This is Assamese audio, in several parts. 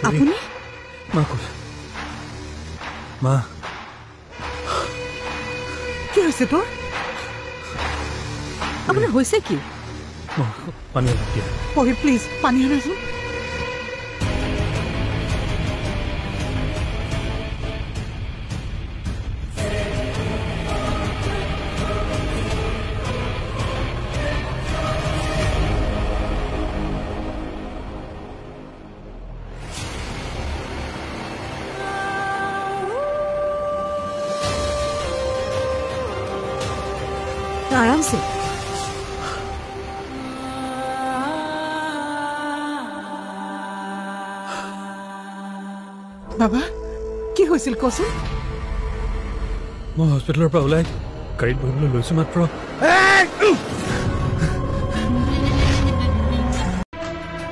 আপুনি মা কি হৈছে তোৰ আপোনাৰ হৈছে কি পানী অলপ দিয়া পঢ়ি প্লিজ পানী আনাচোন आराम से बाबा কি হৈছিল কোচোন মই হস্পিটেলৰ পৰা ওলাই গাড়ীত বহিবলৈ লৈছো মাত্ৰ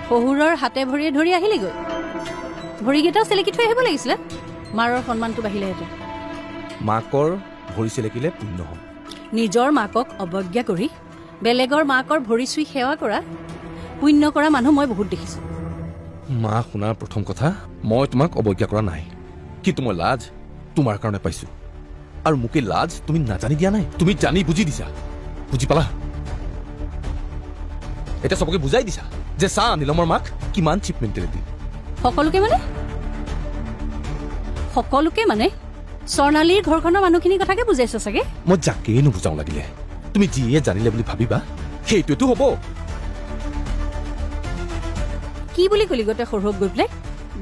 শহুৰৰ হাতে ভৰিয়ে ধৰি আহিলে গৈ ভৰিকেইটাও চেলেকি থৈ আহিব লাগিছিলে মাৰৰ সন্মানটো বাঢ়িলেহেঁতেন মাকৰ ভৰি চেলেকিলে পুণ্য হয় নিজৰ মাকক অৱজ্ঞা কৰি বেলেগৰ মাকৰ ভৰি চুই সেৱা কৰা পুণ্য কৰা মানুহ মই বহুত দেখিছো মা শুনাৰ প্ৰথম কথা মই তোমাক অৱজ্ঞা কৰা নাই কিন্তু মই লাজ তোমাৰ কাৰণে পাইছো আৰু মোকে লাজ তুমি নাজানি দিয়া নাই তুমি জানি বুজি দিছা বুজি পালা এটা সবকে বুজাই দিছা যে চা নীলমৰ মাক কিমান চিপ মেণ্টেলিটি সকলোকে মানে স্বৰ্ণালীৰ ঘৰখনৰ মানুহখিনিৰ কথাকে বুজাইছ চাগে মই যাকেই নুবুজাও লাগিলে তুমি যিয়ে জানিলে বুলি ভাবিবা সেইটোৱেতো হ'ব কি বুলি কলি গোটে সৰহক গৈ পেলাই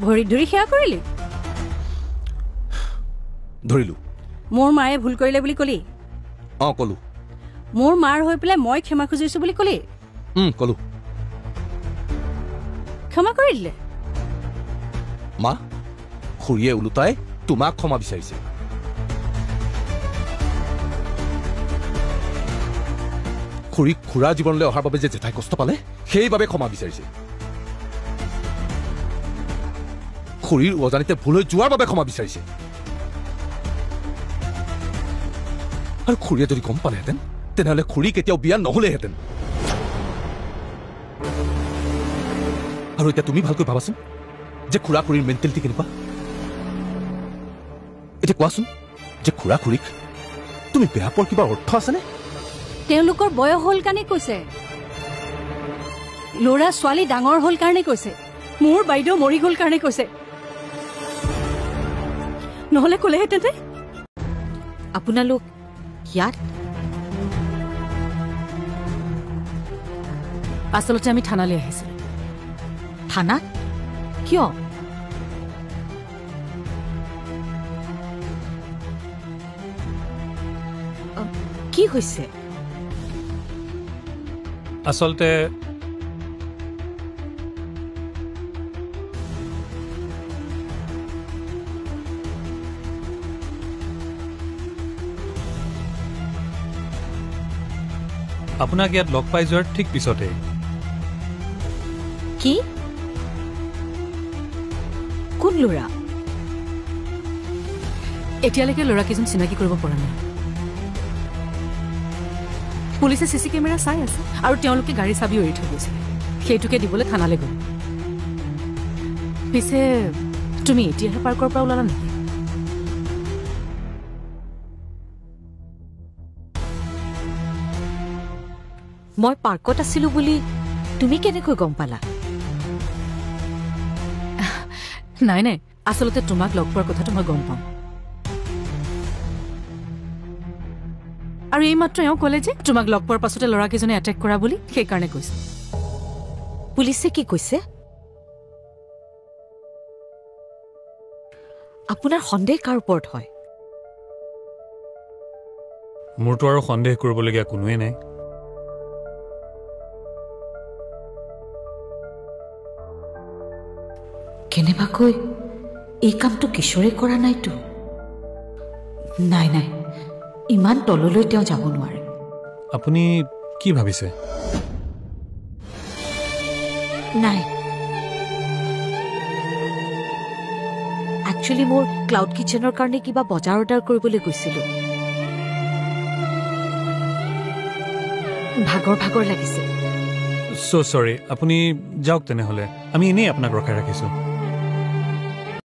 ভৰিত ধৰি সেৱা কৰিলি ধৰিলো মোৰ মায়ে ভুল কৰিলে বুলি কলি কলো মোৰ মাৰ হৈ পেলাই মই ক্ষমা খুজিছো বুলি কলি কলো ক্ষমা কৰি দিলে মা খুৰীয়ে ওলোটাই তোমাক ক্ষমা বিচাৰিছে খুৰীক খুৰা জীৱনলৈ অহাৰ বাবে যে জেঠাই কষ্ট পালে সেইবাবে ক্ষমা বিচাৰিছে খুৰীৰ অজানিতে ভুল হৈ যোৱাৰ বাবে ক্ষমা বিচাৰিছে আৰু খুৰীয়ে যদি গম পালেহেঁতেন তেনেহ'লে খুৰী কেতিয়াও বিয়া নহ'লেহেঁতেন আৰু এতিয়া তুমি ভালকৈ ভাবাচোন যে খুৰা খুৰীৰ মেণ্টেলিটি কেনেকুৱা এতিয়া কোৱাচোন যে খুৰা খুৰীক তুমি বেয়া পোৱাৰ কিবা অৰ্থ আছেনে তেওঁলোকৰ বয়স হ'ল কাৰণে কৈছে ল'ৰা ছোৱালী ডাঙৰ হ'ল কাৰণে কৈছে মোৰ বাইদেউ মৰি গ'ল কাৰণে কৈছে নহ'লে ক'লেহেঁতেন আপোনালোক ইয়াত আচলতে আমি থানালৈ আহিছিলোঁ থানাত কিয় কি হৈছে আচলতে আপোনাক ইয়াত লগ পাই যোৱাৰ ঠিক পিছতে কি কোন ল'ৰা এতিয়ালৈকে ল'ৰাকেইজন চিনাকি কৰিব পৰা নাই পুলিচে চিচি কেমেৰা চাই আছে আৰু তেওঁলোকে গাড়ী চাবি এৰি থৈ গৈছে সেইটোকে দিবলৈ থানালৈ গ'ল পিছে তুমি এতিয়াহে পাৰ্কৰ পৰা ওলালা নেকি মই পাৰ্কত আছিলো বুলি তুমি কেনেকৈ গম পালা নাই নাই আচলতে তোমাক লগ পোৱাৰ কথাটো মই গম পাম আৰু এইমাত্ৰ এওঁ ক'লে যে তোমাক লগ পোৱাৰ পাছতে ল'ৰাকেইজনে এটেক কৰা বুলি সেইকাৰণে কৈছে পুলিচে কি কৈছে আপোনাৰ সন্দেহ কাৰ ওপৰত হয় মোৰতো আৰু সন্দেহ কৰিবলগীয়া কোনোৱে নাই কেনেবাকৈ এই কামটো কিশোৰে কৰা নাইতো নাই নাই ইমান তললৈ তেওঁ যাব নোৱাৰে আপুনি কি ভাবিছে নাই একচুয়ালি মোৰ ক্লাউড কিচেনৰ কাৰণে কিবা বজাৰ অৰ্ডাৰ কৰিবলৈ গৈছিলো ভাগৰ লাগিছে চ' চৰি আপুনি যাওক তেনেহ'লে আমি এনেই আপোনাক ৰখাই ৰাখিছোঁ